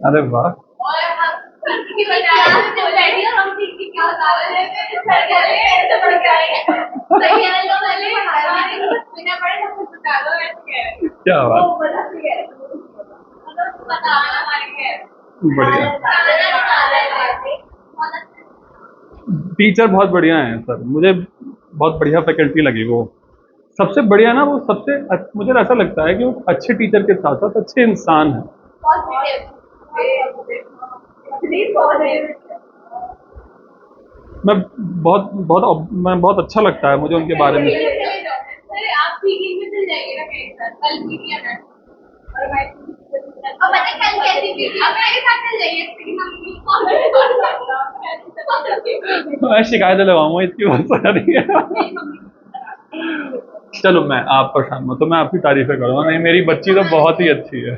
अरे वाह, क्या बात, बढ़िया। टीचर बहुत बढ़िया हैं सर, मुझे बहुत बढ़िया फैकल्टी लगी वो। सबसे बढ़िया ना, वो मुझे ऐसा लगता है कि वो अच्छे टीचर के साथ साथ अच्छे इंसान हैं। मैं मैं बहुत अच्छा लगता है मुझे उनके बारे में। मैं शिकायत लगाऊंगा इसकी बहुत सारी। चलो, मैं आप परेशान मत, तो मैं आपकी तारीफें करूंगा। नहीं, मेरी बच्ची तो बहुत ही अच्छी है,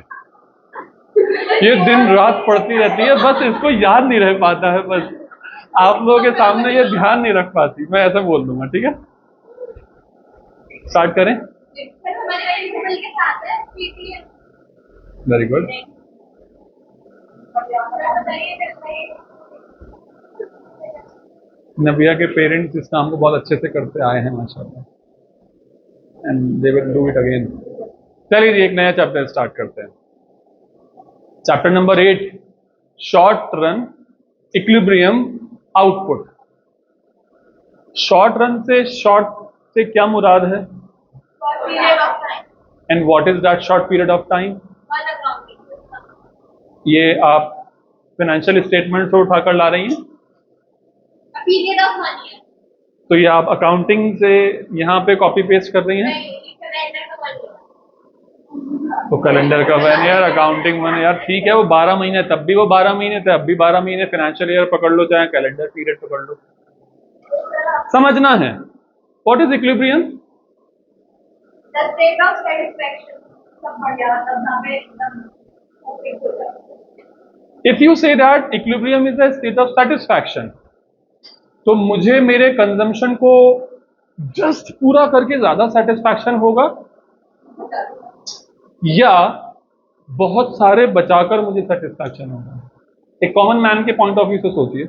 ये दिन रात पढ़ती रहती है, बस इसको याद नहीं रह पाता है। बस आप लोगों के सामने ये ध्यान नहीं रख पाती, मैं ऐसा बोल दूंगा। ठीक है, स्टार्ट करें। Very good. नबिया के पेरेंट्स इस काम को बहुत अच्छे से करते आए हैं माशाल्लाह, and they will do it again. चलिए जी, एक नया चैप्टर स्टार्ट करते हैं। Chapter number 8, short run equilibrium output. Short run से क्या मुराद है? And what is that short period of time? ये आप फाइनेंशियल स्टेटमेंट से उठाकर ला रही हैं? तो ये आप अकाउंटिंग से यहाँ पे कॉपी पेस्ट कर रही हैं? तो कैलेंडर का 1 ईयर, अकाउंटिंग 1 ईयर, ठीक है। वो 12 महीने, तब भी वो 12 महीने थे, अब भी 12 महीने। फाइनेंशियल ईयर पकड़ लो चाहे कैलेंडर पीरियड पकड़ लो, समझना है। What is equilibrium? If you say that equilibrium is the state of satisfaction, तो मुझे मेरे कंजम्पशन को जस्ट पूरा करके ज्यादा सेटिस्फैक्शन होगा, या बहुत सारे बचाकर मुझे सेटिस्फैक्शन होगा? एक कॉमन मैन के पॉइंट ऑफ व्यू से सोचिए।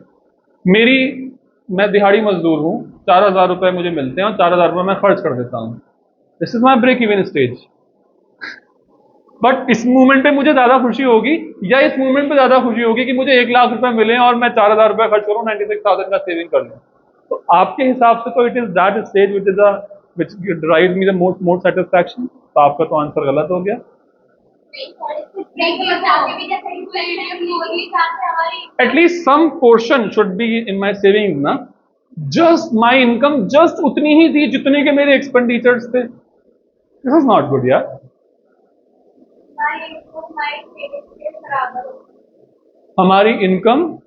मैं दिहाड़ी मजदूर हूं, 4,000 रुपए मुझे मिलते हैं और 4,000 रुपए मैं खर्च कर देता हूं। This is my break even stage. But इस मूवमेंट पे मुझे ज्यादा खुशी होगी, या इस मूवमेंट पे ज्यादा खुशी होगी कि मुझे 1,00,000 रुपए मिले और मैं 4,000 रुपए खर्च करूं, 96,000 का सेविंग कर लूं? तो आपके हिसाब से तो it is that stage which drives me the more satisfaction. तो आपका तो आंसर गलत हो गया। At least some portion should be in my saving ना। जस्ट माई इनकम जस्ट उतनी ही थी जितने के मेरे एक्सपेंडिचर्स थे। दिस इज नॉट गुड यार। हमारी इनकम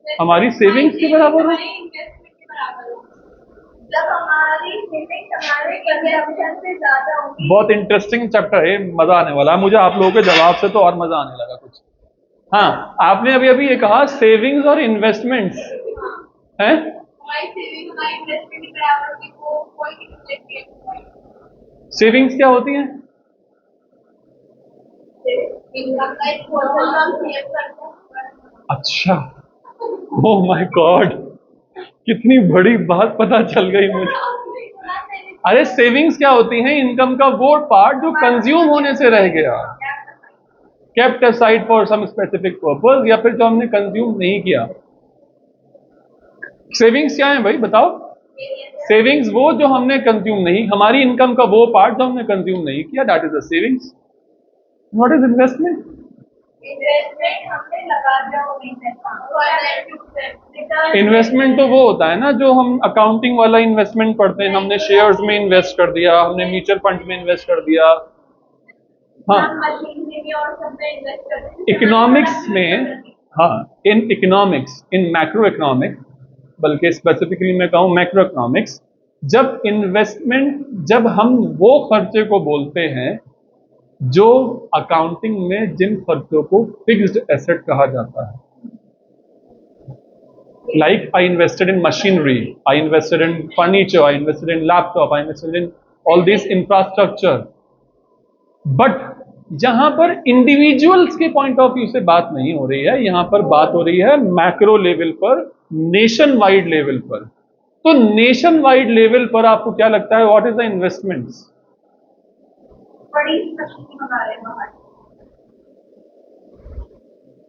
हमारी सेविंग्स के बराबर हो। बहुत इंटरेस्टिंग चैप्टर है, मजा आने वाला है मुझे। आप लोगों के जवाब से तो और मजा आने लगा कुछ। हाँ, आपने अभी अभी ये कहा सेविंग्स और इन्वेस्टमेंट्स हैं। सेविंग्स क्या होती हैं? अच्छा, ओह माय गॉड, कितनी बड़ी बात पता चल गई मुझे। अरे सेविंग्स क्या होती हैं? इनकम का वो पार्ट जो कंज्यूम होने से रह गया, kept aside for some specific purpose, या फिर जो हमने कंज्यूम नहीं किया। सेविंग्स क्या है भाई, बताओ? सेविंग्स वो जो हमने कंज्यूम नहीं, हमारी इनकम का वो पार्ट जो हमने कंज्यूम नहीं किया, that is the savings. What is investment? Investment तो वो होता है ना जो हम अकाउंटिंग वाला इन्वेस्टमेंट पढ़ते हैं। हमने शेयर्स में इन्वेस्ट कर दिया, हमने म्यूचुअल फंड में इन्वेस्ट कर दिया। हाँ, इकोनॉमिक्स में, हाँ, in economics, in macro economics, बल्कि स्पेसिफिकली मैं कहूँ मैक्रो इकोनॉमिक्स, जब हम वो खर्चे को बोलते हैं जो अकाउंटिंग में जिन खर्चों को फिक्स्ड एसेट कहा जाता है, like I invested in machinery, I invested in furniture, I invested in laptop, I invested in all this infrastructure, but जहां पर इंडिविजुअल्स के पॉइंट ऑफ व्यू से बात नहीं हो रही है, यहां पर बात हो रही है मैक्रो लेवल पर, नेशन वाइड लेवल पर। तो नेशन वाइड लेवल पर आपको क्या लगता है, व्हाट इज द इन्वेस्टमेंट्स? बड़ी मशीन मंगा रहे हैं बाहर।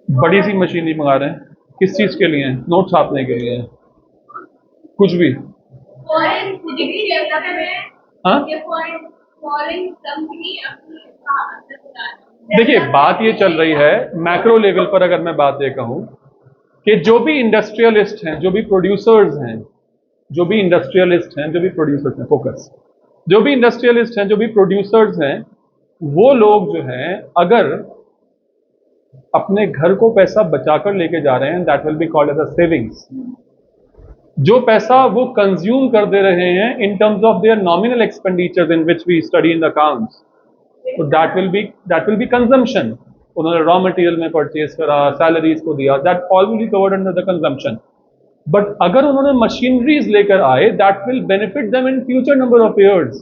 बड़ी सी मशीनरी मंगा रहे हैं, किस चीज के लिए? नोट छापने के लिए, कुछ भी। फॉरेन डिग्री डेवलप में हाँ, ये फॉरेन कंपनी अपनी देखिए बात ये चल रही है मैक्रो लेवल पर। अगर मैं बात ये कहूं कि जो भी इंडस्ट्रियलिस्ट हैं, जो भी प्रोड्यूसर्स हैं, जो भी इंडस्ट्रियलिस्ट हैं, जो भी प्रोड्यूसर्स हैं, फोकस, जो भी इंडस्ट्रियलिस्ट हैं, जो भी प्रोड्यूसर्स हैं, वो लोग जो हैं अगर अपने घर को पैसा बचाकर लेके जा रहे हैं, that will be called as a savings. जो पैसा वो कंज्यूम कर दे रहे हैं in terms of their nominal expenditures in which we study in the accounts, तो दैट विल बी कंजम्पशन। उन्होंने रॉ मटेरियल में परचेज करा, सैलरीज को दिया, that all will be covered under the consumption. But अगर उन्होंने मशीनरीज लेकर आए, that will benefit them in future number of years,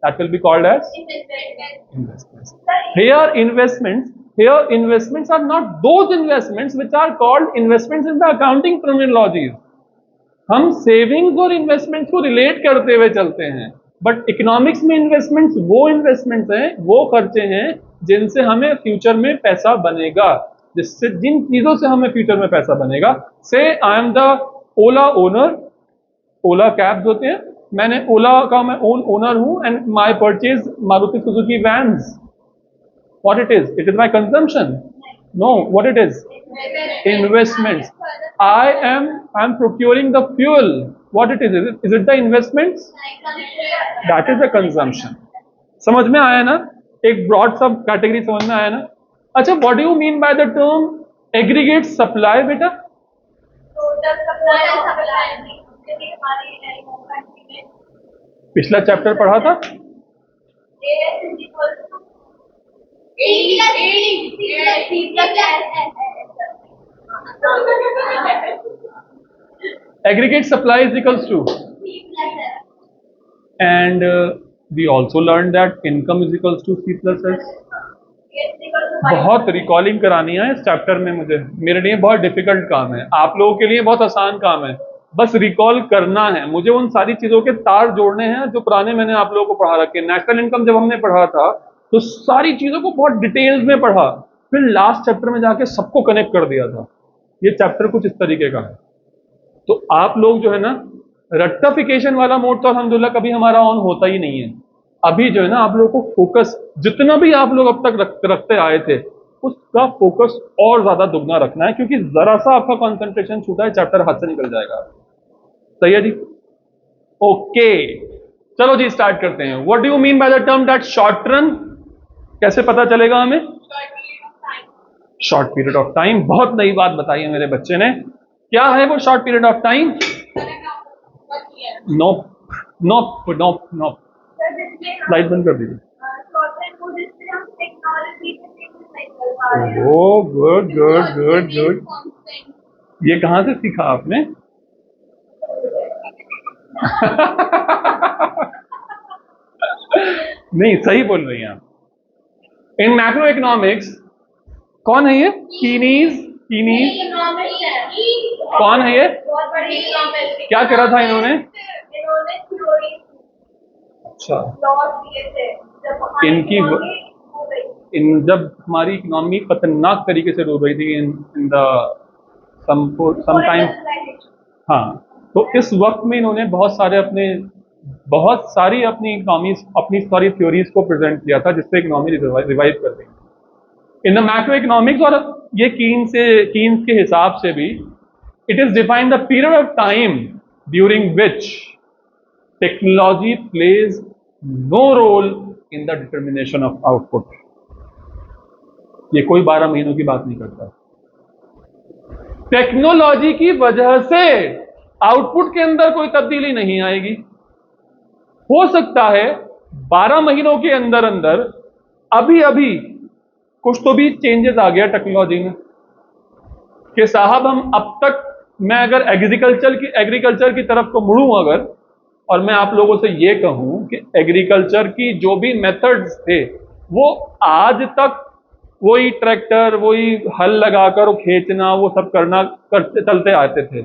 that will be called as investments. Here investments are not those investments which are called investments in the accounting terminologies. हम savings और investments को relate करते हुए चलते हैं, but economics में investments वो investments हैं, वो खर्चे हैं जिनसे हमें फ्यूचर में पैसा बनेगा, जिससे जिन चीजों से हमें फ्यूचर में पैसा बनेगा। से I am the Ola owner, Ola cabs होते हैं, मैंने ओला का मैं ओनर हूं and my purchase Maruti Suzuki vans, what it is my consumption? No, what it is? Investments. I am procuring the fuel, what it is it the investments? That is the consumption. समझ में आया ना? एक broad सब category समझ में आया ना? अच्छा, what do you mean by the term aggregate supply बेटा? पिछला चैप्टर पढ़ा था? Aggregate supply is equals to, and we also learned that income is equals to C plus S. बहुत रिकॉलिंग करानी है इस चैप्टर में मुझे, मेरे लिए बहुत डिफिकल्ट काम है, आप लोगों के लिए बहुत आसान काम है, बस रिकॉल करना है मुझे। उन सारी चीजों के तार जोड़ने हैं जो पुराने मैंने आप लोगों को पढ़ा रखे। नेशनल इनकम जब हमने पढ़ा था तो सारी चीजों को बहुत डिटेल्स में पढ़ा, फिर लास्ट चैप्टर में जाके सबको कनेक्ट कर दिया था। ये चैप्टर कुछ इस तरीके का है। तो आप लोग जो है ना, रेक्टिफिकेशन वाला मोड तो अल्हम्दुलिल्लाह कभी हमारा ऑन होता ही नहीं है। अभी जो है ना, आप लोगों को फोकस जितना भी आप लोग अब तक रखते आए थे उसका फोकस और ज्यादा दुगना रखना है, क्योंकि जरा सा आपका कंसंट्रेशन छूटा है, चैप्टर हाथ से निकल जाएगा। सही है जी? ओके, चलो जी स्टार्ट करते हैं। What do you mean by the term that short run? कैसे पता चलेगा हमें? Short period of time. बहुत नई बात बताई है मेरे बच्चे ने। क्या है वो short period of time? Nope nope nope nope. Light बंद कर दीजिए। ओ गुड गुड गुड गुड, ये कहां से सीखा आपने? नहीं, सही बोल रही हैं आप। इन मैक्रो इकोनॉमिक्स कौन है ये? कीनीज कौन है ये? क्या करा था इन्होंने? अच्छा, इनकी जब हमारी इकोनॉमी खतरनाक तरीके से डूब रही थी इन द सम टाइम, हाँ, तो इस वक्त में इन्होंने बहुत सारी अपनी इकोनॉमीज, अपनी सारी थ्योरीज को प्रेजेंट किया था, जिससे इकोनॉमी रिवाइव कर गई इन द मैक्रो इकोनॉमिक्स। और ये कीन्स के हिसाब से भी it is defined the period of time during which technology plays no role in the determination of output. ये कोई 12 महीनों की बात नहीं करता। टेक्नोलॉजी की वजह से आउटपुट के अंदर कोई तब्दीली नहीं आएगी। हो सकता है 12 महीनों के अंदर अंदर अभी कुछ तो भी चेंजेस आ गया टेक्नोलॉजी में कि साहब हम अब तक, मैं अगर एग्रीकल्चर की तरफ को मुड़ूं अगर, और मैं आप लोगों से ये कहूं कि एग्रीकल्चर की जो भी मेथड्स थे वो आज तक वही ट्रैक्टर, वही हल लगाकर खींचना, वो सब करना करते चलते आते थे।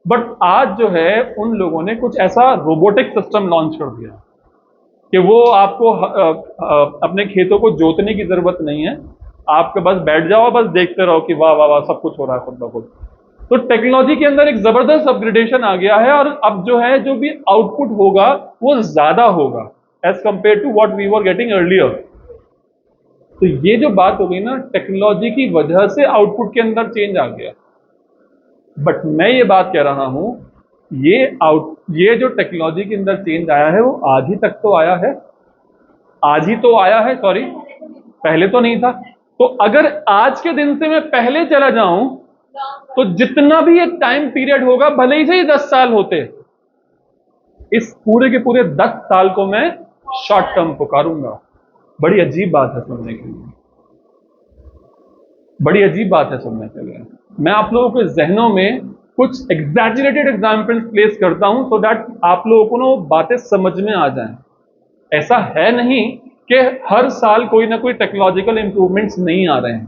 बट आज जो है उन लोगों ने कुछ ऐसा रोबोटिक सिस्टम लॉन्च कर दिया कि वो आपको अपने खेतों को जोतने की जरूरत नहीं है, आपके बस बैठ जाओ, बस देखते रहो कि वाह वाह वाह सब कुछ हो रहा है खुद ब खुद। तो टेक्नोलॉजी के अंदर एक जबरदस्त अपग्रेडेशन आ गया है, और अब जो है जो भी आउटपुट होगा वो ज्यादा होगा as compare to what we were getting earlier. तो ये जो बात हो गई ना, टेक्नोलॉजी की वजह से आउटपुट के अंदर चेंज आ गया। बट मैं ये बात कह रहा हूं, ये जो टेक्नोलॉजी के अंदर चेंज आया है वो आज ही तक तो आया है, आज ही तो आया है, सॉरी पहले तो नहीं था। तो अगर आज के दिन से मैं पहले चला जाऊं तो जितना भी एक टाइम पीरियड होगा, भले ही से ही 10 साल होते, इस पूरे के पूरे 10 साल को मैं शॉर्ट टर्म पुकारूंगा। बड़ी अजीब बात है सुनने के लिए, बड़ी अजीब बात है सुनने के लिए। मैं आप लोगों के जहनों में कुछ एग्जैजरेटेड एग्जाम्पल्स प्लेस करता हूं सो दैट आप लोगों को ना वो बातें समझ में आ जाएं। ऐसा है नहीं कि हर साल कोई ना कोई टेक्नोलॉजिकल इंप्रूवमेंट्स नहीं आ रहे हैं,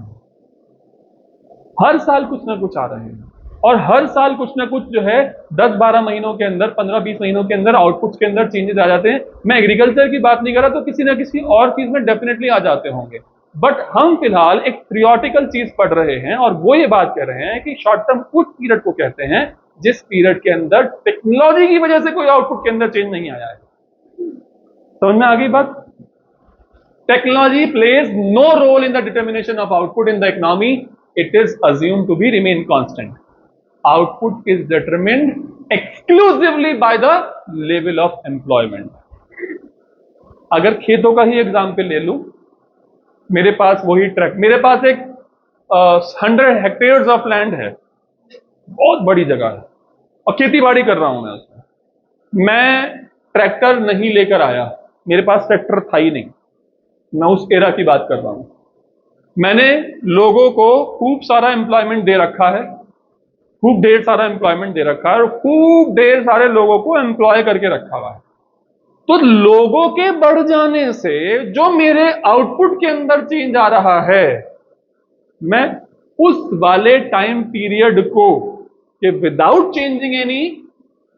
हर साल कुछ ना कुछ आ रहे हैं, और हर साल कुछ ना कुछ जो है 10-12 महीनों के अंदर, 15-20 महीनों के अंदर आउटपुट्स के अंदर चेंजेस आ जाते हैं। मैं एग्रीकल्चर की बात नहीं कर रहा, तो किसी ना किसी और चीज में डेफिनेटली आ जाते होंगे। बट हम फिलहाल एक थियोरेटिकल चीज पढ़ रहे हैं, और वो ये बात कह रहे हैं कि शॉर्ट टर्म उस पीरियड को कहते हैं जिस पीरियड के अंदर टेक्नोलॉजी की वजह से कोई आउटपुट के अंदर चेंज नहीं आया है। समझ में आ गई बात? Technology plays no role in the determination of output in the economy. It is assumed to be remain constant. Output is determined exclusively by the level of employment. अगर खेतों का ही एग्जाम्पल ले लूं, मेरे पास वही ट्रक, मेरे पास एक 100 हेक्टेयर्स ऑफ लैंड है, बहुत बड़ी जगह है, और खेती बाड़ी कर रहा हूं मैं उसमें। मैं ट्रैक्टर नहीं लेकर आया, मेरे पास ट्रैक्टर था ही नहीं, मैं उस एरा की बात कर रहा हूं। मैंने लोगों को खूब सारा एम्प्लॉयमेंट दे रखा है, खूब ढेर सारा एम्प्लॉयमेंट दे रखा है, और खूब ढेर सारे लोगों को एम्प्लॉय करके रखा हुआ है। तो लोगों के बढ़ जाने से जो मेरे आउटपुट के अंदर चेंज आ रहा है, मैं उस वाले टाइम पीरियड को कि विदाउट चेंजिंग एनी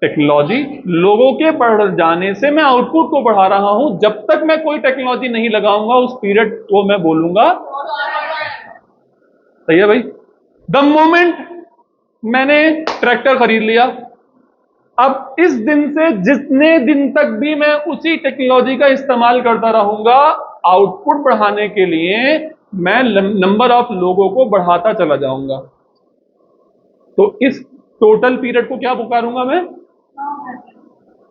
टेक्नोलॉजी, लोगों के बढ़ जाने से मैं आउटपुट को बढ़ा रहा हूं। जब तक मैं कोई टेक्नोलॉजी नहीं लगाऊंगा उस पीरियड को मैं बोलूंगा, सही है भाई? द मोमेंट मैंने ट्रैक्टर खरीद लिया, अब इस दिन से जितने दिन तक भी मैं उसी टेक्नोलॉजी का इस्तेमाल करता रहूंगा, आउटपुट बढ़ाने के लिए मैं नंबर ऑफ लोगों को बढ़ाता चला जाऊंगा। तो इस टोटल पीरियड को क्या पुकारूंगा मैं?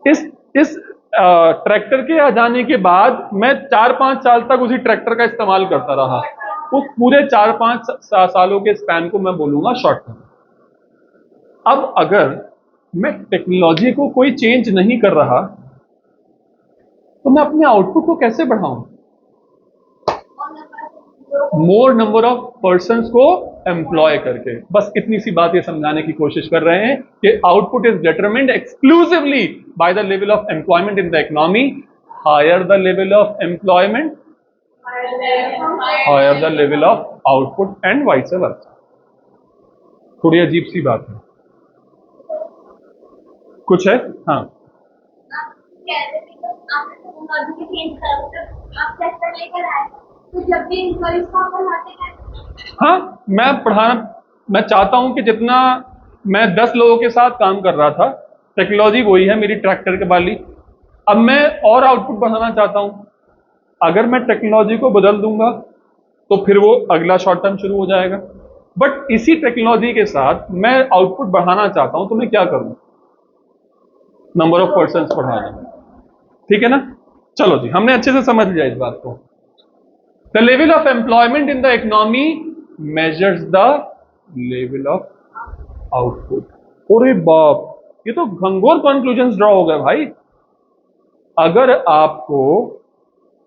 इस ट्रैक्टर के आ जाने के बाद मैं 4-5 साल तक उसी ट्रैक्टर का इस्तेमाल करता रहा, उस पूरे 4-5 सालों के स्पैन को मैं बोलूंगा शॉर्ट टर्म। अब अगर मैं टेक्नोलॉजी को कोई चेंज नहीं कर रहा, तो मैं अपने आउटपुट को कैसे बढ़ाऊं? मोर नंबर ऑफ पर्संस को एम्प्लॉय करके। बस इतनी सी बात ये समझाने की कोशिश कर रहे हैं कि output is determined exclusively by the level of employment in the economy. Higher the level of employment, higher the level of output, and vice versa. थोड़ी अजीब सी बात है, कुछ है? हाँ, तो जब भी इंक्वायरीज को आप बढ़ाते हैं। हाँ, मैं चाहता हूं कि जितना मैं 10 लोगों के साथ काम कर रहा था, टेक्नोलॉजी वही है मेरी ट्रैक्टर के वाली, अब मैं और आउटपुट बढ़ाना चाहता हूं। अगर मैं टेक्नोलॉजी को बदल दूंगा तो फिर वो अगला शॉर्ट टर्म शुरू हो जाएगा। बट इसी टेक्नोलॉजी के साथ मैं आउटपुट बढ़ाना चाहता हूं, तो मैं क्या करूं? नंबर ऑफ पर्संस बढ़ा दूं। ठीक है ना? चलो जी, हमने अच्छे से समझ लिया इस बात को। The level of employment in the economy measures the level of output. अरे बाप, ये तो घंघोर कंक्लूजन्स ड्रॉ हो गए भाई। अगर आपको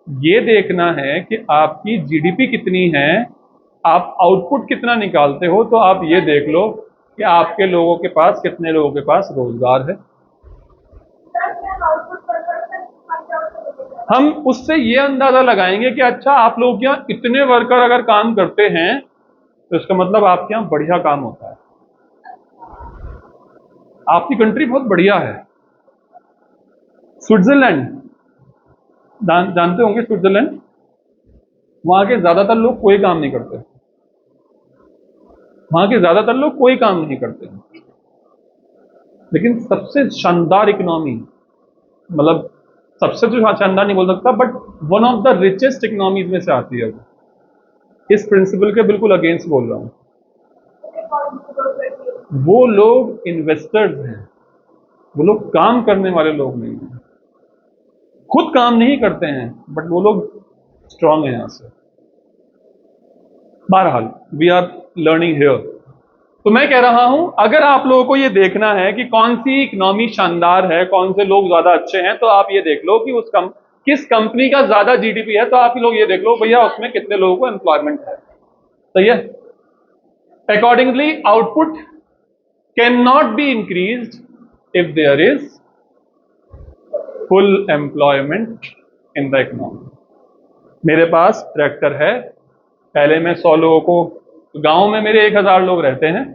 ये देखना है कि आपकी जीडीपी कितनी है, आप आउटपुट कितना निकालते हो, तो आप ये देख लो कि आपके लोगों के पास, कितने लोगों के पास रोजगार है। हम उससे ये अंदाजा लगाएंगे कि अच्छा आप लोग यहाँ इतने वर्कर अगर काम करते हैं तो इसका मतलब आपके यहाँ बढ़िया काम होता है, आपकी कंट्री बहुत बढ़िया है। स्विट्जरलैंड जानते होंगे, स्विट्जरलैंड, वहां के ज्यादातर लोग कोई काम नहीं करते, वहां के ज्यादातर लोग कोई काम नहीं करते, लेकिन सबसे शानदार इकोनॉमी, मतलब सबसे तो शानदार नहीं बोल सकता but one of the richest economies में से आती है वो। इस प्रिंसिपल के बिल्कुल अगेंस्ट बोल रहा हूं। वो लोग इन्वेस्टर्स हैं, वो लोग काम करने वाले लोग नहीं हैं, खुद काम नहीं करते हैं बट वो लोग स्ट्रांग हैं यहां से। बहरहाल वी आर लर्निंग हियर। तो मैं कह रहा हूं अगर आप लोगों को ये देखना है कि कौन सी इकोनॉमी शानदार है, कौन से लोग ज्यादा अच्छे हैं, तो आप ये देख लो कि किस कंपनी का ज्यादा जीडीपी है, तो आप लोग ये देख लो भैया उसमें कितने लोगों को एम्प्लॉयमेंट है। सही है। Accordingly output can not be increased if there is full employment in the economy. मेरे पास ट्रैक्टर है, पहले मैं 100 लोगों को, गांव में मेरे 1000 लोग रहते हैं,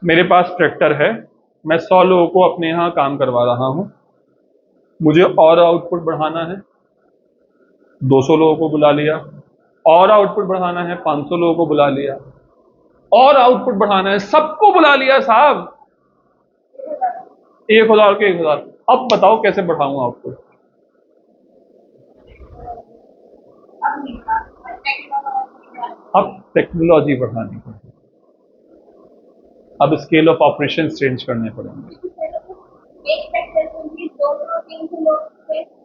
मेरे पास ट्रैक्टर है, मैं 100 लोगों को अपने यहाँ काम करवा रहा हूं, मुझे और आउटपुट बढ़ाना है, 200 लोगों को बुला लिया, और आउटपुट बढ़ाना है, 500 लोगों को बुला लिया, और आउटपुट बढ़ाना है, सबको बुला लिया साहब, 1000 के 1000। अब बताओ कैसे बढ़ाऊं आउटपुट? अब टेक्नोलॉजी बढ़ानी पड़ेगी, अब स्केल ऑफ ऑपरेशन चेंज करने पड़ेंगे।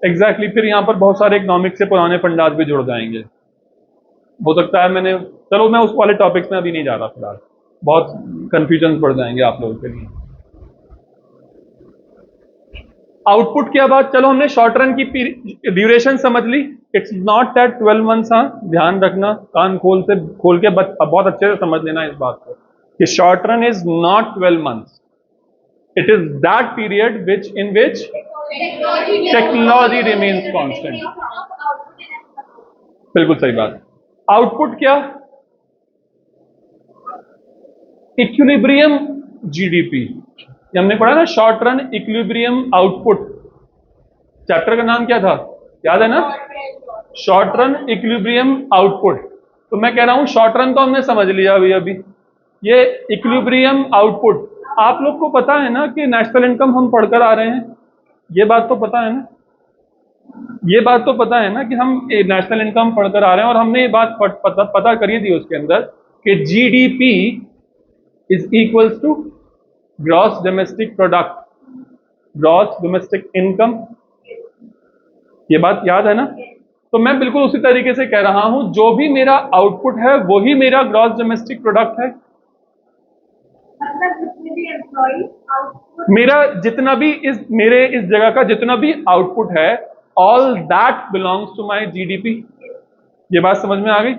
एग्जैक्टली फिर यहाँ पर बहुत सारे इकोनॉमिक्स से पुराने फंडास भी जुड़ जाएंगे। हो सकता है चलो मैं उस वाले टॉपिक्स में अभी नहीं जा रहा फिलहाल, बहुत कंफ्यूजन पड़ जाएंगे आप लोगों के लिए। आउटपुट की बात, चलो हमने शॉर्ट रन की ड्यूरेशन समझ ली। It's not that 12 months. हाँ ध्यान रखना, कान खोल के बहुत अच्छे से समझ लेना इस बात को कि short run is not 12 months, it is that period in which technology remains constant. बिल्कुल सही बात। आउटपुट क्या? इक्विलिब्रियम जीडीपी, हमने पढ़ा ना, short run equilibrium output. Chapter का नाम क्या था, याद है ना? Short run equilibrium output. तो मैं कह रहा हूं शॉर्ट रन तो हमने समझ लिया अभी, ये इक्विलिब्रियम आउटपुट। आप लोग को पता है ना कि नेशनल इनकम हम पढ़कर आ रहे हैं, ये बात तो पता है ना, ये बात तो पता है ना कि हम नेशनल इनकम पढ़कर आ रहे हैं, और हमने ये बात पता करी थी उसके अंदर कि GDP is equals to gross domestic product, gross domestic income. ये बात याद है ना? तो मैं बिल्कुल उसी तरीके से कह रहा हूं, जो भी मेरा आउटपुट है वही मेरा ग्रॉस डोमेस्टिक प्रोडक्ट है। मेरा जितना भी मेरे इस जगह का जितना भी आउटपुट है, all that belongs to my GDP. ये बात समझ में आ गई?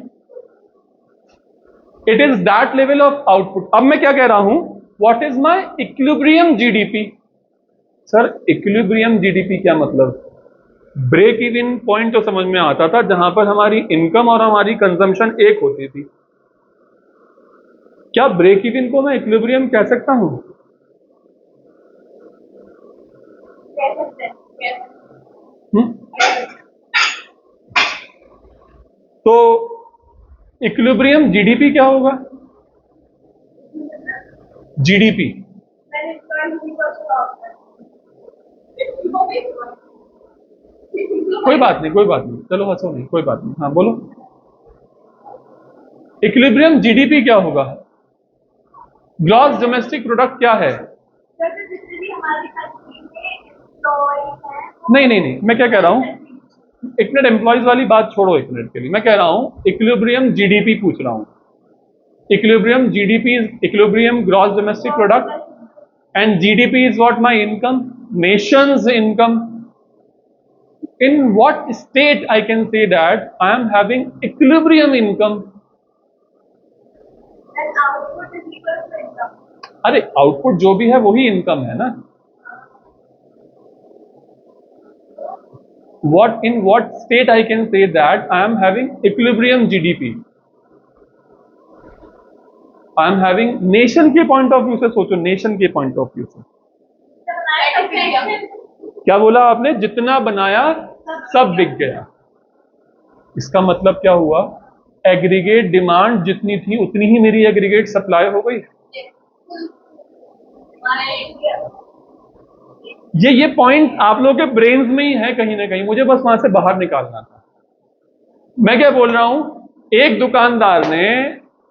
It is that level of output. अब मैं क्या कह रहा हूं, what is my equilibrium GDP? Sir equilibrium GDP क्या मतलब? ब्रेक इवन पॉइंट तो समझ में आता था जहां पर हमारी इनकम और हमारी कंजम्पशन एक होती थी। क्या ब्रेक इवन को मैं इक्विलिब्रियम कह सकता हूं? तो इक्विलिब्रियम जीडीपी क्या होगा? जीडीपी कोई बात नहीं, चलो हंसो नहीं, कोई बात नहीं। हाँ बोलो, इक्विलिब्रियम जीडीपी क्या होगा? ग्रॉस डोमेस्टिक प्रोडक्ट क्या है? नहीं, मैं क्या कह रहा हूं, एक मिनट एम्प्लॉयज वाली बात छोड़ो एक मिनट के लिए, मैं कह रहा हूं इक्विलिब्रियम जीडीपी पूछ रहा हूं। Equilibrium GDP is equilibrium gross domestic product and GDP is what? My income, Nations income. In what state I can say that I am having equilibrium income? And output is equal to income. अरे output जो भी है वही income है ना। what state I can say that I am having equilibrium GDP? I am having nation के point of view से सोचो, नेशन के पॉइंट ऑफ व्यू से क्या बोला आपने? जितना बनाया सब बिक गया। इसका मतलब क्या हुआ? एग्रीगेट डिमांड जितनी थी उतनी ही मेरी एग्रीगेट सप्लाई हो गई। ये पॉइंट आप लोगों के ब्रेन्स में ही है कहीं ना कहीं, मुझे बस वहां से बाहर निकालना था। मैं क्या बोल रहा हूं? एक दुकानदार ने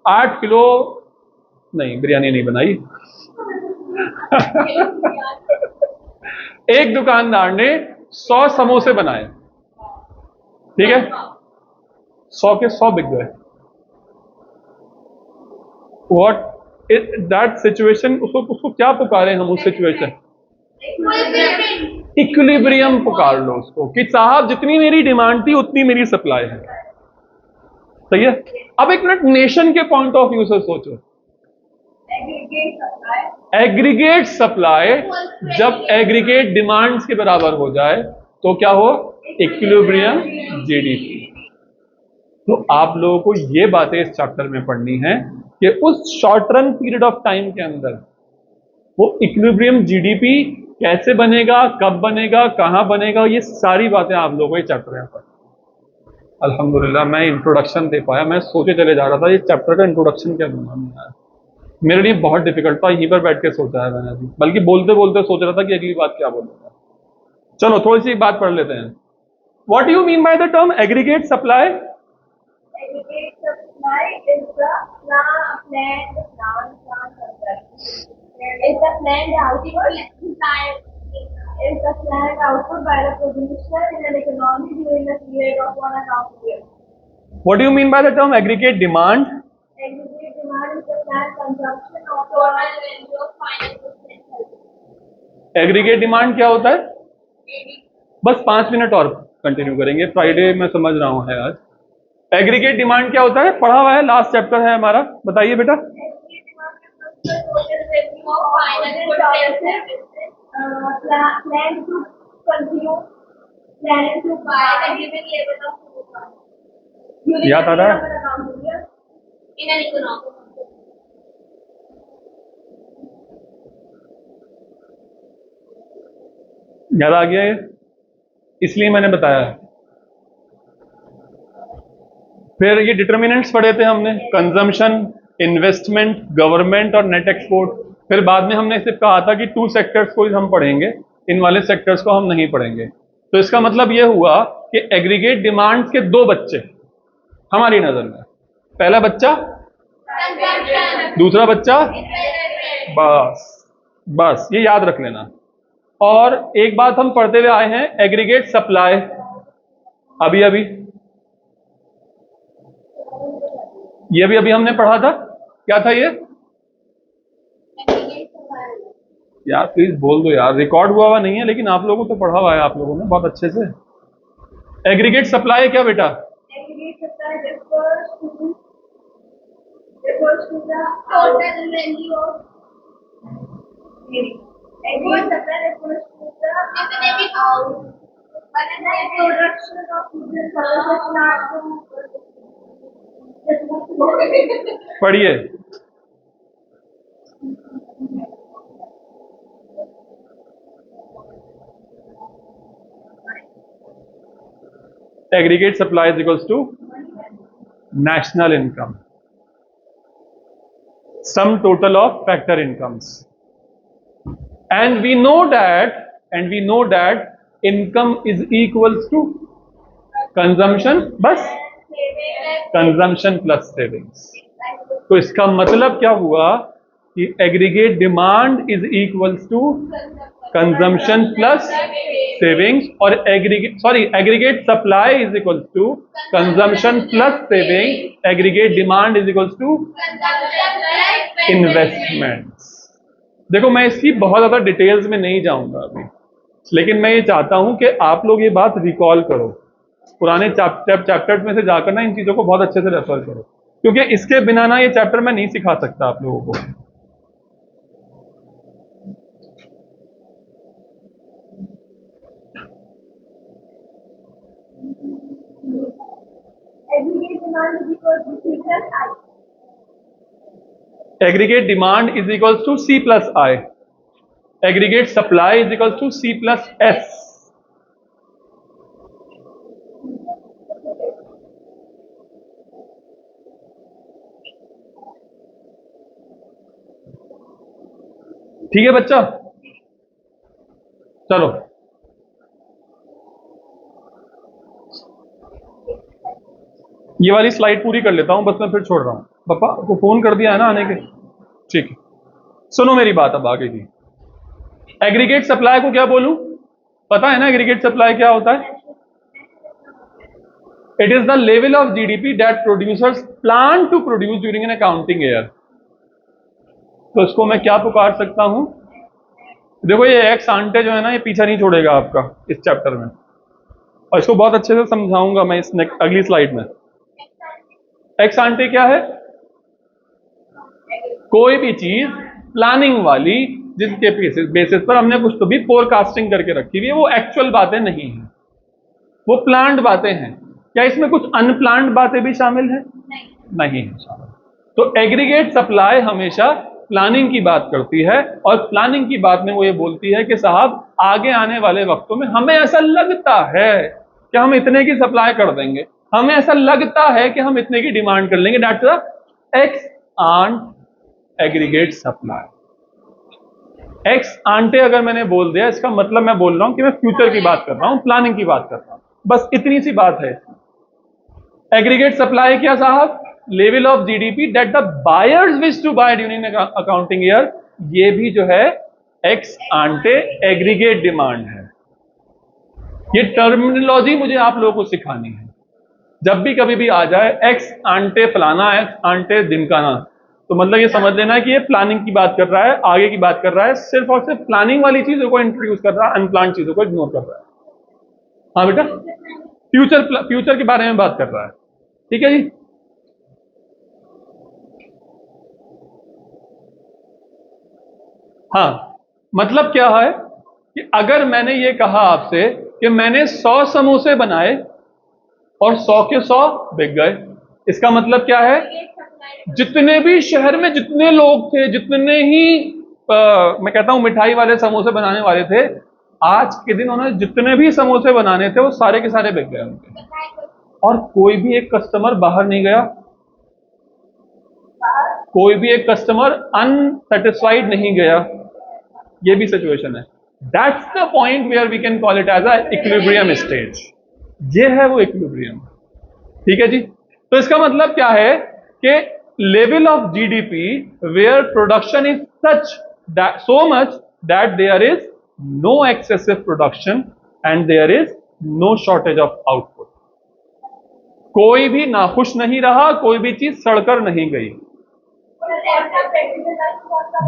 8 किलो नहीं, बिरयानी नहीं बनाई एक दुकानदार ने 100 समोसे बनाए, ठीक है, 100 के 100 बिक गए। What is that situation? उसको क्या पुकारे हम उस सिचुएशन? इक्विलिब्रियम पुकार लो उसको, कि साहब जितनी मेरी डिमांड थी उतनी मेरी सप्लाई है। सही है। अब एक मिनट नेशन के पॉइंट ऑफ व्यू से सोचो। एग्रीगेट सप्लाई जब एग्रीगेट डिमांड्स के बराबर हो जाए तो क्या हो? Equilibrium GDP. तो आप लोगों को ये बातें इस चैप्टर में पढ़नी है कि उस short run period of time के अंदर वो इक्विलिब्रियम जीडीपी कैसे बनेगा, कब बनेगा, कहां बनेगा, ये सारी बातें आप लोगों को ये चैप्टर में पढ़नी। अल्हम्दुलिल्लाह मैं इंट्रोडक्शन दे पाया। मैं सोचे चले जा रहा था ये चैप्टर का इंट्रोडक्शन क्या दूंगा मैं यार, मेरे लिए बहुत डिफिकल्ट था। यहीं पर बैठ के सोचा है मैंने अभी, बल्कि बोलते बोलते सोच रहा था कि अगली बात क्या बोलूंगा। चलो थोड़ी सी बात पढ़ लेते हैं। What you mean by the term aggregate supply? Aggregate supply is the planned output by the producer in an economy during the period of 1.5 years. What do you mean by the term aggregate demand? Aggregate demand is the planned consumption of total value of final goods. Aggregate demand क्या होता है? बस 5 minute और continue करेंगे, Friday मैं समझ रहा हूँ है आज। एग्रीगेट डिमांड क्या होता है? पढ़ा हुआ है, लास्ट चैप्टर है हमारा, बताइए बेटा। याद आ रहा है? याद आ गया ये, इसलिए मैंने बताया। फिर ये डिटर्मिनेंट्स पढ़े थे हमने, कंजम्पशन, इन्वेस्टमेंट, गवर्नमेंट और नेट एक्सपोर्ट। फिर बाद में हमने सिर्फ कहा था कि 2 सेक्टर्स को ही हम पढ़ेंगे, इन वाले सेक्टर्स को हम नहीं पढ़ेंगे। तो इसका मतलब ये हुआ कि एग्रीगेट डिमांड्स के 2 बच्चे हमारी नजर में। पहला बच्चा दूसरा बच्चा, बस ये याद रख लेना। और एक बात हम पढ़ते हुए आए हैं, एग्रीगेट सप्लाई। अभी ये भी अभी हमने पढ़ा था। क्या था ये? यार प्लीज बोल दो यार, रिकॉर्ड हुआ हुआ नहीं है लेकिन आप लोगों को तो पढ़ा हुआ है आप लोगों ने बहुत अच्छे से। एग्रीगेट सप्लाई क्या बेटा? Aggregate supply refers to the total value of aggregate supply refers to the production of goods and services. पढ़िए। Aggregate supply is equals to national income, sum total of factor incomes, and we know that income is equals to consumption, बस consumption plus savings। तो इसका मतलब क्या हुआ कि aggregate demand is equals to consumption plus savings, और aggregate supply is equals to consumption plus saving, aggregate demand is equals to investments. देखो मैं इसकी बहुत ज्यादा डिटेल्स में नहीं जाऊंगा अभी, लेकिन मैं ये चाहता हूं कि आप लोग ये बात रिकॉल करो, पुराने चैप्टर्स में से जाकर ना इन चीजों को बहुत अच्छे से रेफर करो, क्योंकि इसके बिना ना ये चैप्टर मैं नहीं सिखा सकता आप लोगों को। Aggregate demand is equal to C plus I. Aggregate demand is equals to C plus I. Aggregate supply is equals to C plus S. ठीक है बच्चा, चलो ये वाली स्लाइड पूरी कर लेता हूं, बस मैं फिर छोड़ रहा हूं। पापा को फोन कर दिया है ना आने के, ठीक है। सुनो मेरी बात अब आगे की। एग्रीगेट सप्लाई को क्या बोलूं, पता है ना एग्रीगेट सप्लाई क्या होता है? It is the level of GDP that producers plan to produce during an accounting year. तो इसको मैं क्या पुकार सकता हूं? देखो ये एक्स आंटे जो है ना, ये पीछा नहीं छोड़ेगा आपका इस चैप्टर में, और इसको बहुत अच्छे से समझाऊंगा मैं इस अगली स्लाइड में। एक्स आंटे क्या है? कोई भी चीज प्लानिंग वाली जिसके बेसिस पर हमने कुछ तो भी फोरकास्टिंग करके रखी हुई है, वो एक्चुअल बातें नहीं है, वो प्लान्ड बातें हैं। क्या इसमें कुछ अनप्लान्ड बातें भी शामिल हैं? नहीं है शामिल। तो एग्रीगेट सप्लाई हमेशा प्लानिंग की बात करती है, और प्लानिंग की बात में वो ये बोलती है कि साहब आगे आने वाले वक्तों में हमें ऐसा लगता है कि हम इतने की सप्लाई कर देंगे, हमें ऐसा लगता है कि हम इतने की डिमांड कर लेंगे। That's the ex ante aggregate supply. Ex ante अगर मैंने बोल दिया, इसका मतलब मैं बोल रहा हूं कि मैं फ्यूचर की बात कर रहा हूं, प्लानिंग की बात कर रहा हूं, बस इतनी सी बात है। एग्रीगेट सप्लाई क्या साहब? Level of GDP that the buyers wish to buy during accounting year. ये भी जो है एक्स आंटे एग्रीगेट डिमांड है। ये टर्मिनोलॉजी मुझे आप लोगों को सिखानी है। जब भी कभी भी आ जाए एक्स आंटे फलाना, एक्स आंटे दिमकाना, तो मतलब ये समझ लेना कि ये प्लानिंग की बात कर रहा है, आगे की बात कर रहा है, सिर्फ और सिर्फ प्लानिंग वाली चीजों को इंट्रोड्यूस कर रहा है, अनप्लान चीजों को इग्नोर कर रहा है। हाँ बेटा, फ्यूचर के बारे में बात कर रहा है। ठीक है जी। हाँ, मतलब क्या है कि अगर मैंने ये कहा आपसे कि मैंने 100 समोसे बनाए और 100 के 100 बिक गए, इसका मतलब क्या है? जितने भी शहर में जितने लोग थे, जितने ही मैं कहता हूं मिठाई वाले समोसे बनाने वाले थे, आज के दिन उन्होंने जितने भी समोसे बनाने थे वो सारे के सारे बिक गए उनके, और कोई भी एक कस्टमर बाहर नहीं गया, कोई भी एक कस्टमर अनसेटिस्फाइड नहीं गया। ये भी सिचुएशन है। That's the point where we can call it as a equilibrium stage. ये है वो इक्विलिब्रियम। ठीक है जी। तो इसका मतलब क्या है कि level of GDP where production is such that so much that there is no excessive production and there is no shortage of output. कोई भी नाखुश नहीं रहा, कोई भी चीज सड़कर नहीं गई।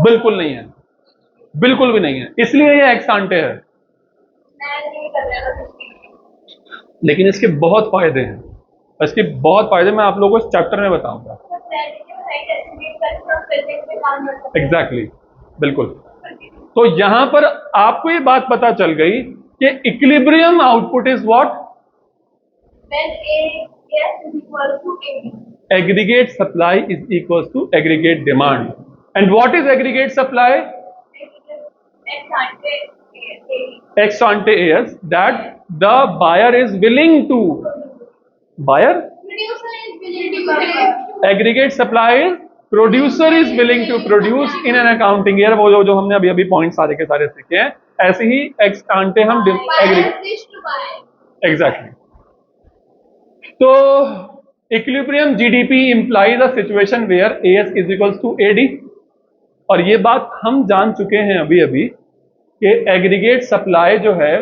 बिल्कुल नहीं है, बिल्कुल भी नहीं है। इसलिए ये एक्स आंटे है। लेकिन इसके बहुत फायदे हैं, इसके बहुत फायदे मैं आप लोगों को इस चैप्टर में बताऊंगा। एग्जैक्टली, बिल्कुल। तो यहां पर आपको ये बात पता चल गई कि equilibrium output is what? Aggregate supply is equals to aggregate demand. And what is aggregate supply? Ex ante is that the buyer is willing to buyer. Aggregate supply is producer is willing to produce in an accounting year. वो जो हमने अभी point सारे के सारे सीखे हैं, ऐसे ही ex ante हम एग्जैक्टली। तो equilibrium GDP implies a situation where AS is equals to AD, और ये बात हम जान चुके हैं अभी अभी कि एग्रीगेट सप्लाई जो है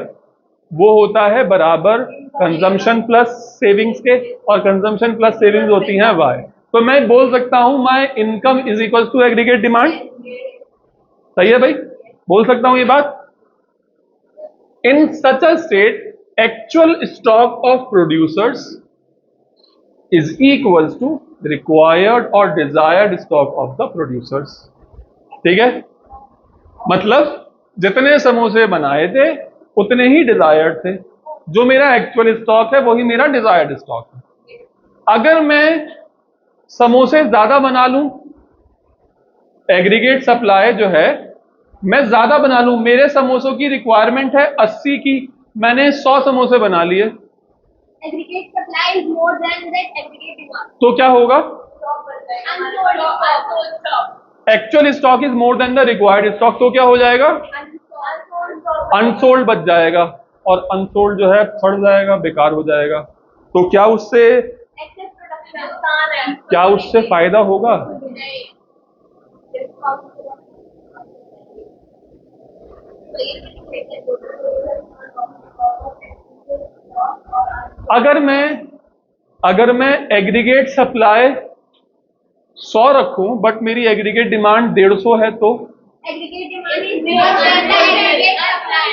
वो होता है बराबर कंजम्पशन प्लस सेविंग्स के, और कंजम्पशन प्लस सेविंग्स होती हैं वाई। तो मैं बोल सकता हूं my income is equals to aggregate demand. सही है भाई, बोल सकता हूं ये बात। In such a state actual stock of producers is equals to required or desired stock of the producers। ठीक है, मतलब जितने समोसे बनाए थे उतने ही डिजायर्ड थे। जो मेरा एक्चुअल स्टॉक है वही मेरा डिजायर्ड स्टॉक है। अगर मैं समोसे ज्यादा बना लूं, एग्रीगेट सप्लाई जो है मैं ज्यादा बना लूं, मेरे समोसों की रिक्वायरमेंट है 80 की, मैंने 100 समोसे बना लिए, Aggregate supply is more than that aggregate demand. तो क्या होगा? Unsold stock. Actual stock is more than the required stock, तो क्या हो जाएगा? अनसोल्ड बच जाएगा, और अनसोल्ड जो है सड़ जाएगा, बेकार हो जाएगा। तो क्या उससे Excess production नुकसान है। क्या उससे फायदा होगा? अगर मैं एग्रीगेट सप्लाई 100 रखूं बट मेरी एग्रीगेट डिमांड 150 है, तो Aggregate demand is more than the aggregate supply.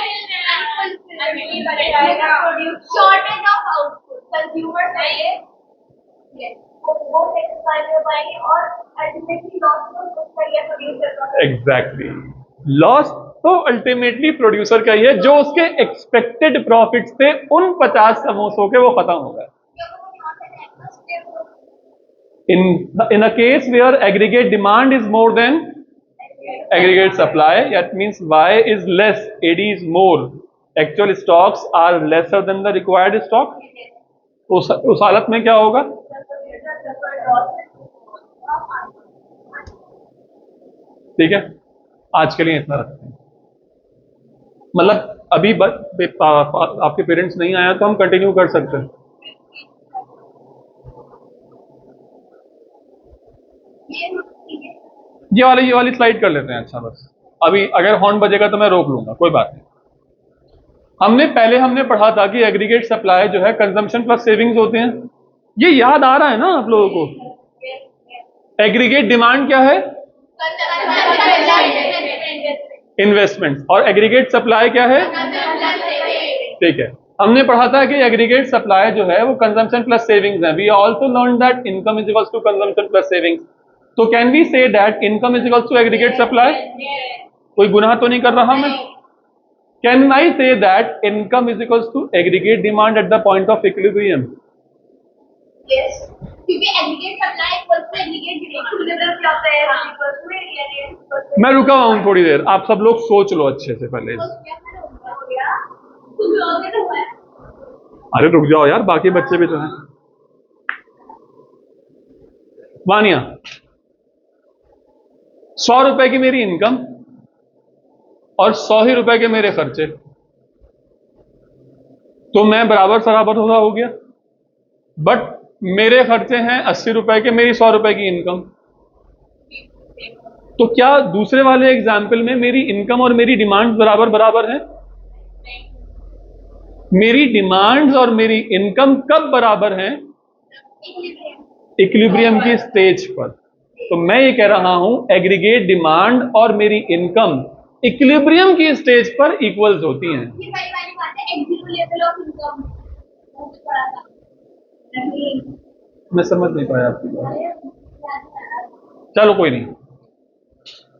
Shortage of output. Consumer चाहिए, yes, वो satisfy कर पाएंगे और ultimately loss तो उसका ये producer का। एग्जैक्टली, लॉस तो अल्टीमेटली प्रोड्यूसर का ही है, जो उसके एक्सपेक्टेड प्रॉफिट्स थे उन 50 समोसों के, वो खत्म हो गए। In a case where aggregate demand is more than aggregate supply, that means Y is less, AD is more, actual stocks are lesser than the required stock, उस हालत में क्या होगा? ठीक है, आज के लिए इतना रखते हैं। मतलब अभी आपके पेरेंट्स नहीं आया तो हम कंटिन्यू कर सकते हैं। ये वाली स्लाइड कर लेते हैं। अच्छा, बस अभी अगर हॉर्न बजेगा तो मैं रोक लूंगा, कोई बात नहीं। हमने पढ़ा था कि एग्रीगेट सप्लाई जो है कंजम्पशन प्लस सेविंग्स होते हैं। ये याद आ रहा है ना आप लोगों को? एग्रीगेट डिमांड क्या है? इन्वेस्टमेंट। और एग्रीगेट सप्लाई क्या है? ठीक है, हमने पढ़ा था कि एग्रीगेट सप्लाई जो है वो कंजम्पशन प्लस सेविंग्स है। We also learn that income is equals to consumption plus savings. तो can we say that income is equals to aggregate supply? कोई गुनाह तो नहीं कर रहा मैं? Can I say that income is equals to aggregate demand at the point of equilibrium? Yes, क्योंकि aggregate supply equals to aggregate demand. Equilibrium क्या होता है? Equals to aggregate. मैं रुका हुआ हूं थोड़ी देर, आप सब लोग सोच लो अच्छे से पहले। अरे रुक जाओ यार, बाकी बच्चे भी तो हैं। वानिया, 100 रुपए की मेरी इनकम और 100 ही रुपए के मेरे खर्चे, तो मैं बराबर सराबर हो गया। बट मेरे खर्चे हैं 80 रुपए के, मेरी 100 रुपए की इनकम। तो क्या दूसरे वाले एग्जाम्पल में मेरी इनकम और मेरी डिमांड बराबर है? मेरी डिमांड्स और मेरी इनकम कब बराबर हैं? इक्विलिब्रियम की स्टेज पर। तो मैं ये कह रहा हूं एग्रीगेट डिमांड और मेरी इनकम इक्विलिब्रियम की स्टेज पर इक्वल्स होती हैं। ये वही वाली बात है, एक्सिट लेवल ऑफ इनकम। मैं समझ नहीं पाया आपकी बात। चलो कोई नहीं।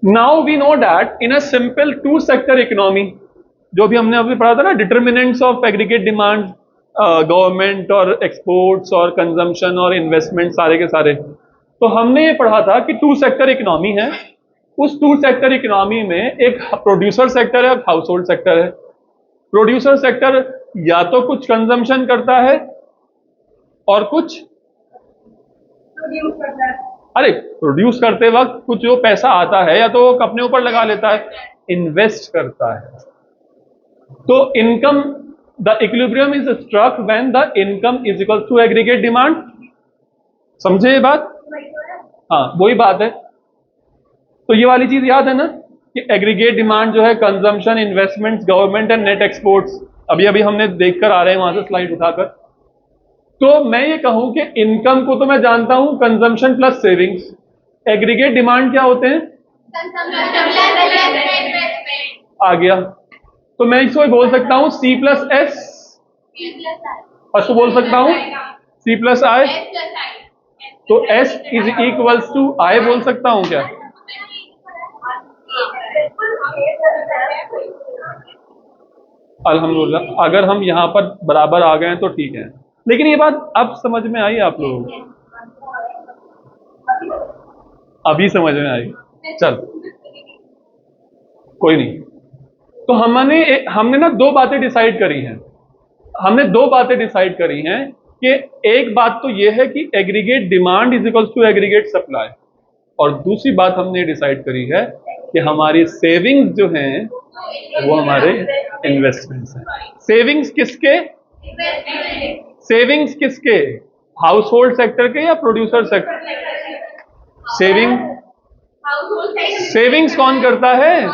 Now we know that in a simple 2 sector economy, जो भी हमने अभी पढ़ा था ना, determinants of aggregate demand, government और एक्सपोर्ट्स और कंजम्पशन और इन्वेस्टमेंट, सारे के सारे, तो हमने ये पढ़ा था कि 2 सेक्टर इकोनॉमी है। उस 2 सेक्टर इकोनॉमी में एक प्रोड्यूसर सेक्टर है, एक हाउस होल्ड सेक्टर है। प्रोड्यूसर सेक्टर या तो कुछ कंजम्पशन करता है और कुछ प्रोड्यूस करता है। अरे प्रोड्यूस करते वक्त कुछ जो पैसा आता है या तो वो अपने ऊपर लगा लेता है, इन्वेस्ट करता है। तो income, the equilibrium is struck when the income is equal to aggregate demand. समझे ये बात? हाँ, वही बात है। तो ये वाली चीज याद है ना कि एग्रीगेट डिमांड जो है consumption, investments, government and net exports. अभी अभी हमने देख कर आ रहे हैं वहां से स्लाइड उठाकर। तो मैं ये कहूं कि इनकम को तो मैं जानता हूं consumption plus savings. Aggregate demand क्या होते हैं? आ गया। तो मैं इसको बोल सकता हूं C प्लस एस, इसको बोल सकता हूं C प्लस आई। तो S is equals to I बोल सकता हूं क्या? अल्हम्दुलिल्लाह, अगर हम यहां पर बराबर आ गए हैं तो ठीक है। लेकिन ये बात अब समझ में आई आप लोगों को? अभी समझ में आई? चल कोई नहीं। तो हमने ना दो बातें डिसाइड करी हैं। हमने दो बातें डिसाइड करी हैं कि एक बात तो ये है कि aggregate demand is equals to aggregate supply, और दूसरी बात हमने डिसाइड करी है कि हमारी सेविंग्स जो हैं वो हमारे इन्वेस्टमेंट्स हैं। सेविंग्स किसके? सेविंग्स किसके? हाउस होल्ड सेक्टर के या प्रोड्यूसर सेक्टर? सेविंग्स कौन करता है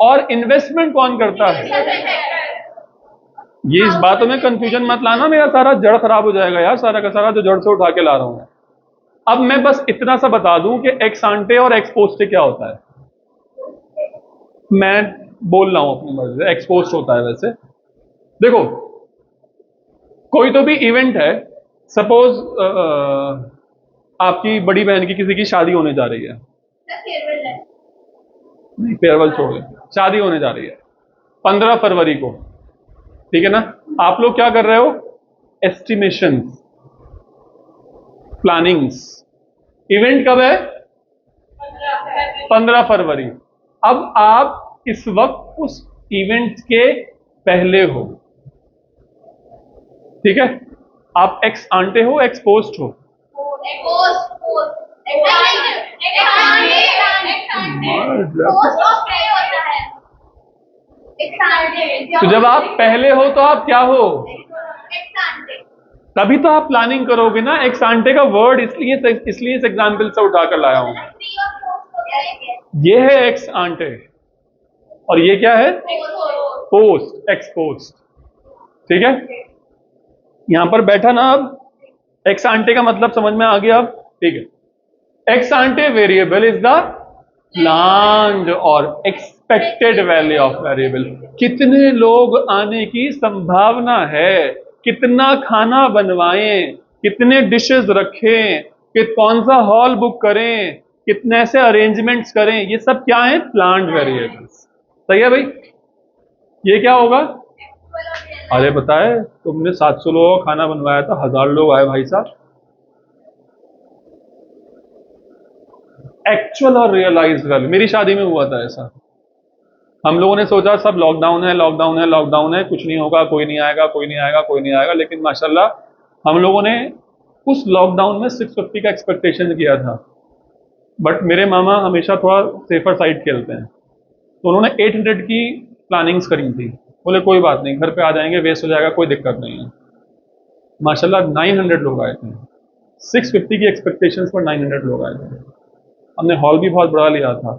और इन्वेस्टमेंट कौन करता है? ये इस बातों में कंफ्यूजन मत लाना, मेरा सारा जड़ खराब हो जाएगा यार, सारा का सारा जो जड़ से उठा के ला रहा हूं मैं। अब मैं बस इतना सा बता दूं कि एक्स आंटे और एक्स पोस्ट क्या होता है। मैं बोल रहा हूं अपनी मर्जी से, एक्स पोस्ट होता है वैसे। देखो, कोई तो भी इवेंट है, सपोज आपकी बड़ी बहन की किसी की शादी होने जा रही है, नहीं फेयरवेल छोड़ दे, शादी होने जा रही है 15 फरवरी को, ठीक है ना? आप लोग क्या कर रहे हो? Estimation, plannings. इवेंट कब है? 15 फरवरी। अब आप इस वक्त उस इवेंट के पहले हो, ठीक है? आप एक्स आंटे हो, एक्स पोस्ट हो? तो जब आप पहले हो तो आप क्या हो? तभी तो आप प्लानिंग करोगे ना। एक्स आंटे का वर्ड इसलिए इस एग्जाम्पल से उठाकर लाया हूं। ये है एक्स आंटे और ये क्या है? पोस्ट, एक्स पोस्ट, ठीक है? यहां पर बैठा ना, अब एक्स आंटे का मतलब समझ में आ गया अब, ठीक है? Ex ante variable is the planned और एक्सपेक्टेड वैल्यू ऑफ वेरिएबल। कितने लोग आने की संभावना है, कितना खाना बनवाएं, कितने डिशेस रखें, कि कौन सा हॉल बुक करें, कितने से अरेंजमेंट्स करें, ये सब क्या है? Planned variables. सही है भाई? ये क्या होगा? अरे बताए, तुमने 700 लोगों का खाना बनवाया था, 1000 लोग आए भाई साहब। एक्चुअल और रियलाइज्ड वैल्यू, मेरी शादी में हुआ था ऐसा। हम लोगों ने सोचा सब लॉकडाउन है, लॉकडाउन है, लॉकडाउन है, कुछ नहीं होगा, कोई नहीं आएगा, कोई नहीं आएगा, कोई नहीं आएगा। लेकिन माशाल्लाह हम लोगों ने उस लॉकडाउन में 650 का एक्सपेक्टेशन किया था, बट मेरे मामा हमेशा थोड़ा सेफर साइड खेलते हैं, तो उन्होंने 800 की प्लानिंग्स करी थी। बोले कोई बात नहीं, घर पे आ जाएंगे, वेस्ट हो जाएगा, कोई दिक्कत नहीं है। माशाल्लाह 900 लोग आए थे। 650 की एक्सपेक्टेशंस पर 900 लोग आए थे। हमने हॉल भी बहुत बड़ा लिया था।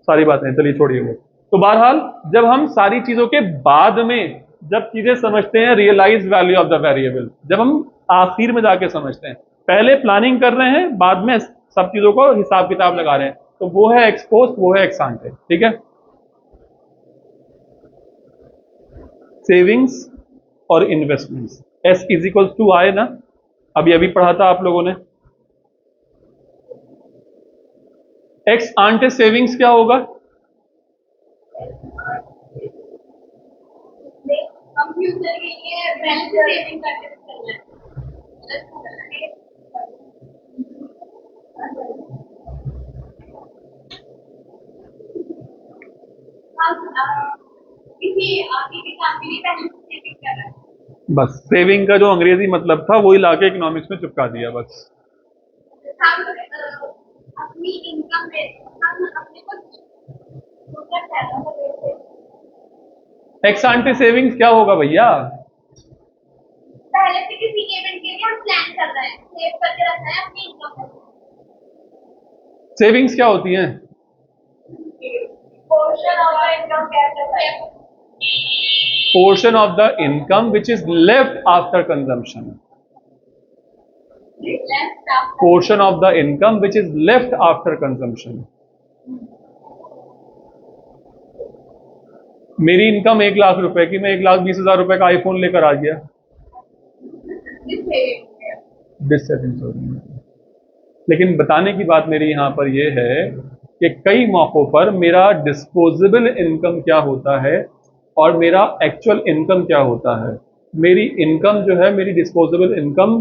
सारी बातें चलिए छोड़िए वो। तो बहरहाल जब हम सारी चीजों के बाद में जब चीजें समझते हैं, realise value of the variable, जब हम आखिर में जाके समझते हैं, पहले प्लानिंग कर रहे हैं, बाद में सब चीजों को हिसाब किताब लगा रहे हैं, तो वो है एक्स पोस्ट, वो है एक्स आंटे, ठीक है? सेविंग्स और investments, S is equal to I ना, अभी पढ़ा था आप लोगों ने। एक्स आंटे सेविंग्स क्या होगा? कंप्यूटर के लिए बैंक सेविंग करके चलना है। किसी आगे के काम के लिए बैंक सेविंग कर रहा है। बस सेविंग का जो अंग्रेजी मतलब था वही लाके इकोनॉमिक्स में चिपका दिया बस। हम अपनी इनकम में हम अपने कुछ एक्स आंटे सेविंग्स क्या होगा भैया? पहले से किसी इवेंट के लिए हम प्लान कर रहे हैं, सेव करके रखना है अपनी इनकम। सेविंग्स क्या होती हैं? पोर्शन ऑफ द इनकम क्या करता है? Portion of the income which is left after consumption. Portion of the income which is left after consumption. मेरी इनकम 1 लाख रुपए की, मैं 1,20,000 रुपए का आईफोन लेकर आ गया, डिसेविंग्स हो रही है। लेकिन बताने की बात मेरी यहां पर यह है कि कई मौकों पर मेरा डिस्पोजेबल इनकम क्या होता है और मेरा एक्चुअल इनकम क्या होता है, मेरी इनकम जो है, मेरी डिस्पोजेबल इनकम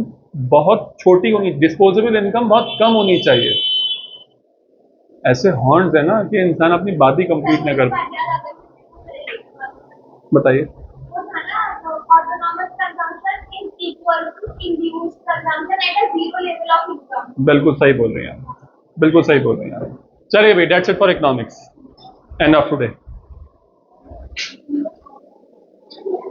बहुत छोटी होनी, डिस्पोजेबल इनकम बहुत कम होनी चाहिए। ऐसे हॉर्न्स है ना कि इंसान अपनी बात ही कंप्लीट न कर। बताइए। Autonomous consumption is equal to induced consumption at a zero level of income. बिल्कुल सही बोल रही हैं आप, बिल्कुल सही बोल रही हैं आप। चलिए भाई, that's it for economics, end of today.